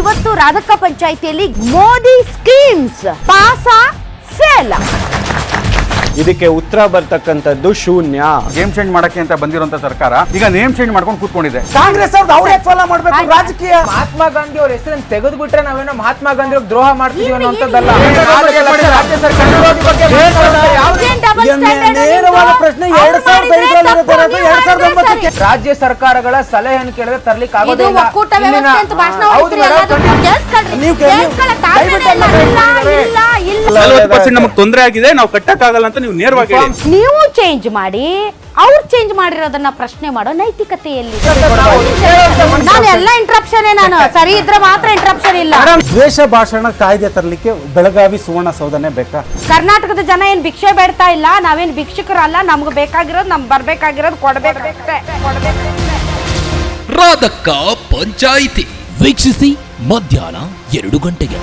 ಇವತ್ತು ರಾಧಕ್ಕ ಪಂಚಾಯಿತಿಯಲ್ಲಿ Modi schemes ಪಾಸಾ fail. ಇದಕ್ಕೆ ಉತ್ತರ ಬರ್ತಕ್ಕಂಥದ್ದು ಶೂನ್ಯ. ಗೇಮ್ ಚೇಂಜ್ ಮಾಡಕ್ಕೆ ಅಂತ ಬಂದಿರುವಂತ ಸರ್ಕಾರ ಈಗ ನೇಮ್ ಚೇಂಜ್ ಮಾಡ್ಕೊಂಡು ಕೂತ್ಕೊಂಡಿದೆ. ಕಾಂಗ್ರೆಸ್ ಅವ್ರು ಅವ್ರೇ ಫಾಲೋ ಮಾಡ್ಬೇಕು ರಾಜಕೀಯ. ಮಹಾತ್ಮ ಗಾಂಧಿ ಅವ್ರ ಹೆಸರನ್ನು ತೆಗೆದು ಬಿಟ್ರೆ ನಾವೇನೋ ಮಹಾತ್ಮ ಗಾಂಧಿ ಅವ್ರಿಗೆ ದ್ರೋಹ ಮಾಡ್ತೀವಿ ಅನ್ನೋಂಥದ್ದಲ್ಲ. ನೇರವಾದ ಪ್ರಶ್ನೆ 2005 ರಾಜ್ಯ ಸರ್ಕಾರಗಳ ಸಲಹೆಯನ್ನು ಕೇಳಿದ್ರೆ ತರ್ಲಿಕ್ಕೆ ಇದು ಆಗೋದಿಲ್ಲ. ಒಕ್ಕೂಟ ವ್ಯವಸ್ಥೆ ಅಂತ ಭಾಷಣ ಹೊಡಿತೀರಿ, ಎಲ್ಲದಕ್ಕೂ ಕೇಳಿಸ್ಕೊಳ್ರಿ. ಕೇಳಿಸ್ಕೊಳ್ಳೋ ತಾಳ್ಮೆನೇ ಇಲ್ಲ. 40% ನಮಗೆ ತೊಂದರೆ ಆಗಿದೆ, ನಾವು ಕಟ್ಟಕ್ಕಾಗಲ್ಲ ಅಂತ ನೀವು ನೇರವಾಗಿ ಹೇಳಿ. ನೀವು ಚೇಂಜ್ ಮಾಡಿ ಅವ್ರು ಚೇಂಜ್ ಮಾಡಿರೋದನ್ನ ಪ್ರಶ್ನೆ ಮಾಡೋ ನೈತಿಕತೆಯಲ್ಲಿ. ನಾನು ಎಲ್ಲ ಇಂಟ್ರಪ್ಷನ್, ನಾನು ಸರಿ ಇದ್ರೆ ಮಾತ್ರ ಇಂಟ್ರಪ್ಷನ್ ಇಲ್ಲ. ದ್ವೇಷ ಭಾಷಣ ಕಾಯ್ದೆ ತರಲಿಕ್ಕೆ ಬೆಳಗಾವಿ ಸುವರ್ಣಸೌಧನೇ ಬೇಕಾ? ಕರ್ನಾಟಕದ ಜನ ಏನ್ ಭಿಕ್ಷೆ ಬೇಡ್ತಾ ಇಲ್ಲ, ನಾವೇನ್ ಭಿಕ್ಷುಕರಲ್ಲ. ನಮ್ಗೆ ಬೇಕಾಗಿರೋದು, ನಮ್ಗೆ ಬರ್ಬೇಕಾಗಿರೋದು ಕೊಡ್ಬೇಕಷ್ಟೇ. ರಾಧಕ್ಕ ಪಂಚಾಯಿತಿ ವೀಕ್ಷಿಸಿ ಮಧ್ಯಾಹ್ನ 2 ಗಂಟೆಗೆ.